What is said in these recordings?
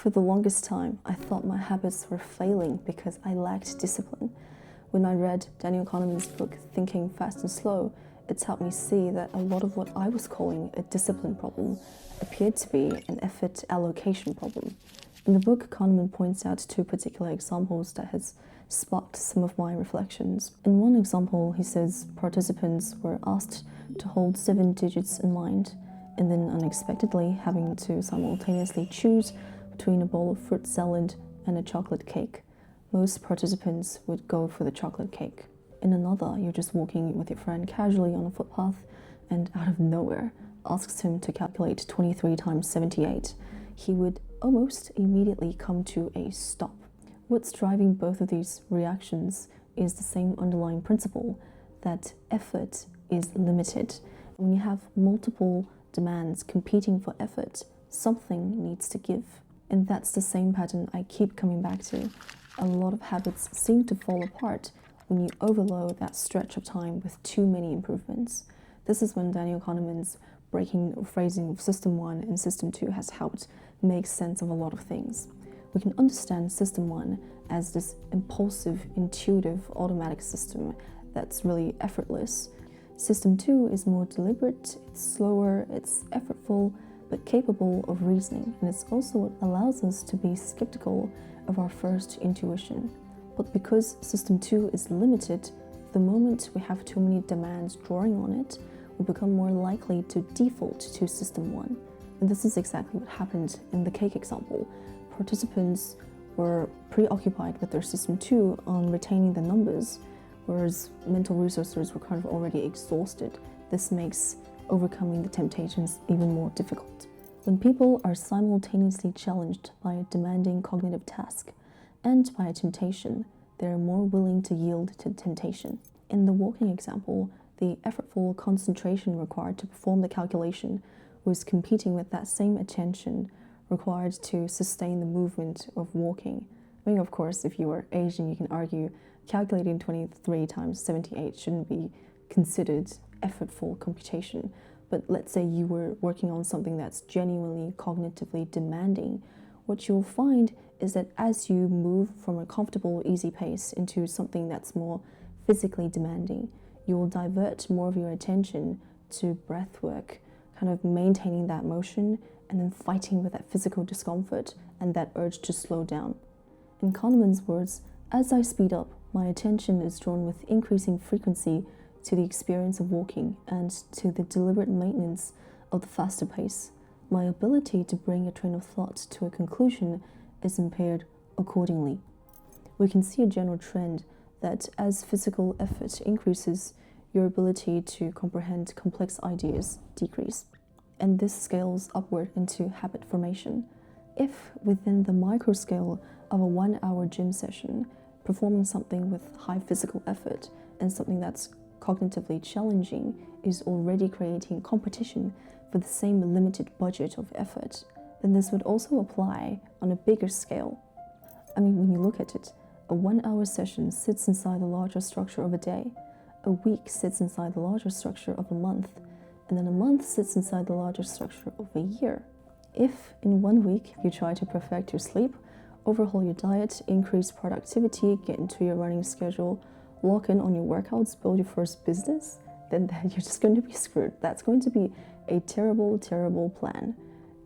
For the longest time, I thought my habits were failing because I lacked discipline. When I read Daniel Kahneman's book, Thinking Fast and Slow, it's helped me see that a lot of what I was calling a discipline problem appeared to be an effort allocation problem. In the book, Kahneman points out two particular examples that has sparked some of my reflections. In one example, he says participants were asked to hold 7 digits in mind, and then unexpectedly having to simultaneously choose between a bowl of fruit salad and a chocolate cake. Most participants would go for the chocolate cake. In another, you're just walking with your friend casually on a footpath and out of nowhere asks him to calculate 23 times 78. He would almost immediately come to a stop. What's driving both of these reactions is the same underlying principle, that effort is limited. When you have multiple demands competing for effort, something needs to give. And that's the same pattern I keep coming back to. A lot of habits seem to fall apart when you overload that stretch of time with too many improvements. This is when Daniel Kahneman's breaking or phrasing of System 1 and System 2 has helped make sense of a lot of things. We can understand System 1 as this impulsive, intuitive, automatic system that's really effortless. System 2 is more deliberate, it's slower, it's effortful, but capable of reasoning, and it's also what allows us to be skeptical of our first intuition. But because System 2 is limited, the moment we have too many demands drawing on it, we become more likely to default to System 1. And this is exactly what happened in the cake example. Participants were preoccupied with their System 2 on retaining the numbers, whereas mental resources were kind of already exhausted. This makes overcoming the temptations even more difficult. When people are simultaneously challenged by a demanding cognitive task and by a temptation, they are more willing to yield to the temptation. In the walking example, the effortful concentration required to perform the calculation was competing with that same attention required to sustain the movement of walking. I mean, of course, if you were Asian, you can argue calculating 23 times 78 shouldn't be considered effortful computation. But let's say you were working on something that's genuinely cognitively demanding. What you'll find is that as you move from a comfortable, easy pace into something that's more physically demanding, you will divert more of your attention to breath work, kind of maintaining that motion and then fighting with that physical discomfort and that urge to slow down. In Kahneman's words, as I speed up, my attention is drawn with increasing frequency to the experience of walking and to the deliberate maintenance of the faster pace. My ability to bring a train of thought to a conclusion is impaired accordingly. We can see a general trend that as physical effort increases, your ability to comprehend complex ideas decrease. And this scales upward into habit formation. If within the micro scale of a 1-hour gym session, performing something with high physical effort and something that's cognitively challenging is already creating competition for the same limited budget of effort, then this would also apply on a bigger scale. I mean, when you look at it, a 1-hour session sits inside the larger structure of a day, a week sits inside the larger structure of a month, and then a month sits inside the larger structure of a year. If in 1 week you try to perfect your sleep, overhaul your diet, increase productivity, get into your running schedule, lock in on your workouts, build your first business, then you're just going to be screwed. That's going to be a terrible, terrible plan.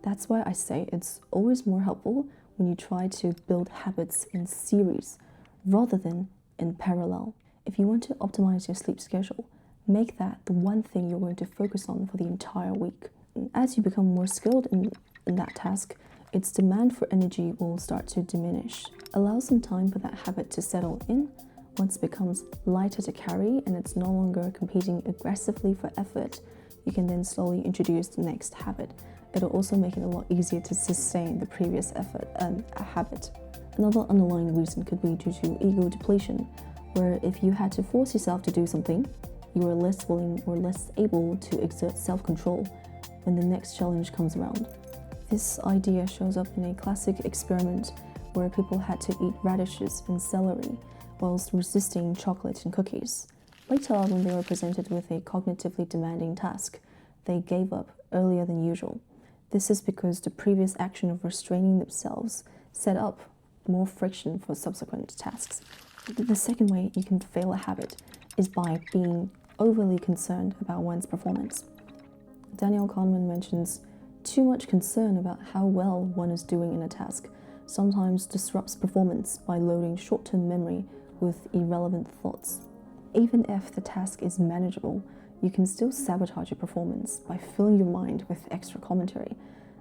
That's why I say it's always more helpful when you try to build habits in series rather than in parallel. If you want to optimize your sleep schedule, make that the one thing you're going to focus on for the entire week. And as you become more skilled in that task, its demand for energy will start to diminish. Allow some time for that habit to settle in. Once it becomes lighter to carry and it's no longer competing aggressively for effort, you can then slowly introduce the next habit. It'll also make it a lot easier to sustain the previous effort and habit. Another underlying reason could be due to ego depletion, where if you had to force yourself to do something, you are less willing or less able to exert self-control when the next challenge comes around. This idea shows up in a classic experiment where people had to eat radishes and celery whilst resisting chocolate and cookies. Later, when they were presented with a cognitively demanding task, they gave up earlier than usual. This is because the previous action of restraining themselves set up more friction for subsequent tasks. The second way you can fail a habit is by being overly concerned about one's performance. Daniel Kahneman mentions too much concern about how well one is doing in a task sometimes disrupts performance by loading short-term memory with irrelevant thoughts. Even if the task is manageable, you can still sabotage your performance by filling your mind with extra commentary.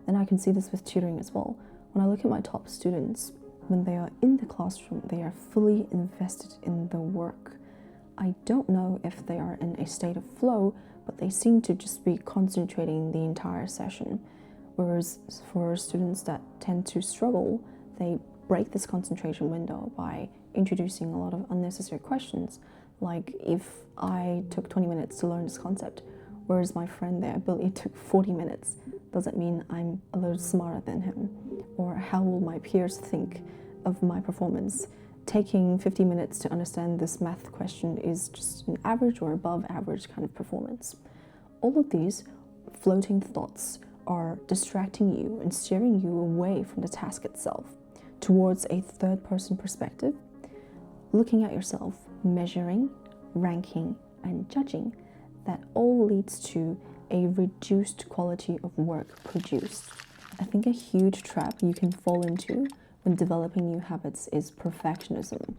And I can see this with tutoring as well. When I look at my top students, when they are in the classroom, they are fully invested in the work. I don't know if they are in a state of flow, but they seem to just be concentrating the entire session. Whereas for students that tend to struggle, they break this concentration window by introducing a lot of unnecessary questions, like if I took 20 minutes to learn this concept, whereas my friend there, Billy, took 40 minutes, does it mean I'm a little smarter than him? Or how will my peers think of my performance? Taking 50 minutes to understand this math question is just an average or above average kind of performance. All of these floating thoughts are distracting you and steering you away from the task itself towards a third-person perspective, looking at yourself, measuring, ranking, and judging. That all leads to a reduced quality of work produced. I think a huge trap you can fall into when developing new habits is perfectionism.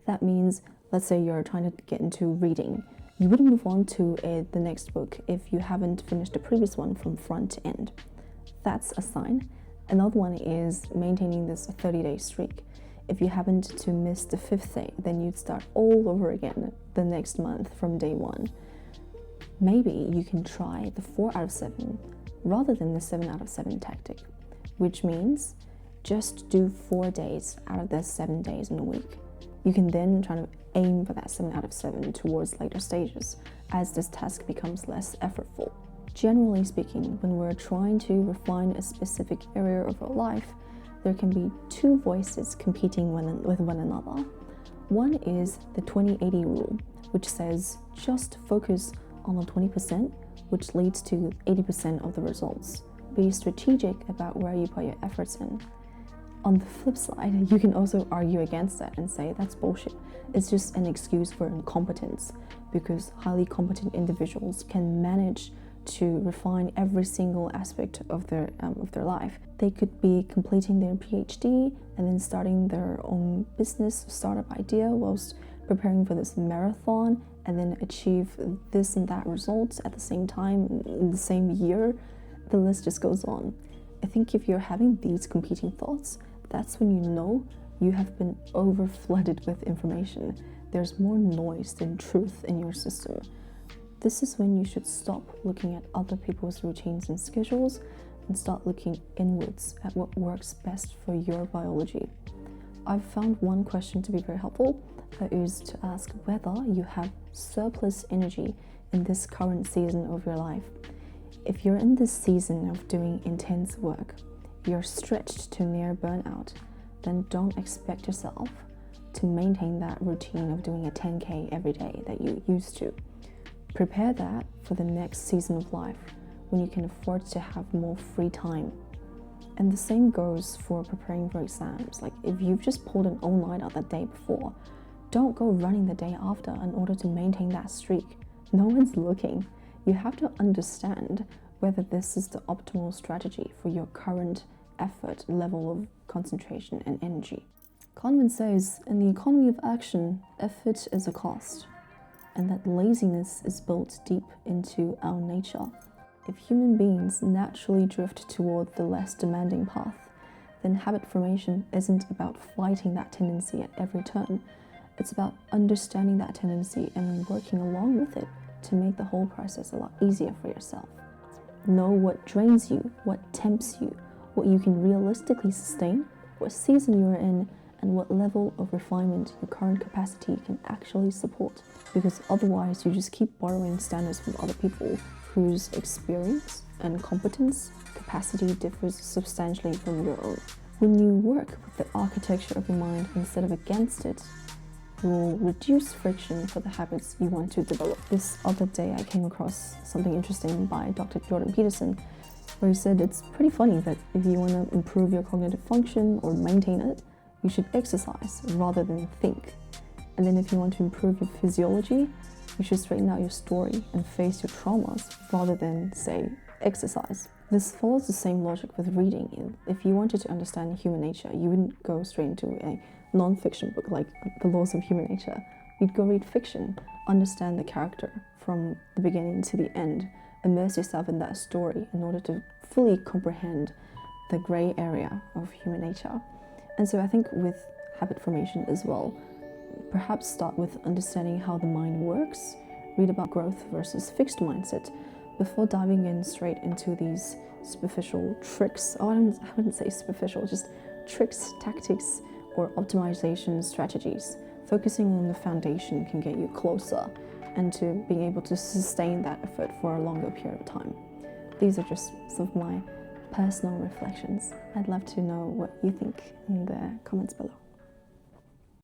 That means, let's say you're trying to get into reading. You wouldn't move on to the next book if you haven't finished the previous one from front to end. That's a sign. Another one is maintaining this 30-day streak. If you happened to miss the 5th day, then you'd start all over again the next month from day 1. Maybe you can try the 4 out of 7 rather than the 7 out of 7 tactic, which means just do 4 days out of the 7 days in a week. You can then try to aim for that 7 out of 7 towards later stages as this task becomes less effortful. Generally speaking, when we're trying to refine a specific area of our life, there can be 2 voices competing with one another. One is the 20-80 rule, which says just focus on the 20%, which leads to 80% of the results. Be strategic about where you put your efforts in. On the flip side, you can also argue against that and say that's bullshit. It's just an excuse for incompetence, because highly competent individuals can manage to refine every single aspect of their life. They could be completing their PhD and then starting their own business startup idea whilst preparing for this marathon, and then achieve this and that results at the same time in the same year. The list just goes on. I think if you're having these competing thoughts, that's when you know you have been over-flooded with information. There's more noise than truth in your system. This is when you should stop looking at other people's routines and schedules and start looking inwards at what works best for your biology. I've found one question to be very helpful, that is to ask whether you have surplus energy in this current season of your life. If you're in this season of doing intense work, you're stretched to near burnout, then don't expect yourself to maintain that routine of doing a 10K every day that you used to. Prepare that for the next season of life when you can afford to have more free time. And the same goes for preparing for exams. Like if you've just pulled an all-nighter the day before, don't go running the day after in order to maintain that streak. No one's looking. You have to understand whether this is the optimal strategy for your current effort level of concentration and energy. Kahneman says, in the economy of action, effort is a cost, and that laziness is built deep into our nature. If human beings naturally drift toward the less demanding path, then habit formation isn't about fighting that tendency at every turn. It's about understanding that tendency and working along with it to make the whole process a lot easier for yourself. Know what drains you, what tempts you, what you can realistically sustain, what season you're in, and what level of refinement your current capacity can actually support. Because otherwise you just keep borrowing standards from other people whose experience and competence capacity differs substantially from your own. When you work with the architecture of your mind instead of against it, you will reduce friction for the habits you want to develop. This other day I came across something interesting by Dr. Jordan Peterson. where he said it's pretty funny that if you want to improve your cognitive function or maintain it, you should exercise rather than think. And then if you want to improve your physiology, you should straighten out your story and face your traumas rather than, say, exercise. This follows the same logic with reading. If you wanted to understand human nature, you wouldn't go straight into a non-fiction book like The Laws of Human Nature. You'd go read fiction, understand the character from the beginning to the end, immerse yourself in that story in order to fully comprehend the grey area of human nature. And so I think with habit formation as well, perhaps start with understanding how the mind works, read about growth versus fixed mindset, before diving in straight into these superficial tricks. I wouldn't say superficial, just tricks, tactics, or optimization strategies. Focusing on the foundation can get you closer and to being able to sustain that effort for a longer period of time. These are just some of my personal reflections. I'd love to know what you think in the comments below.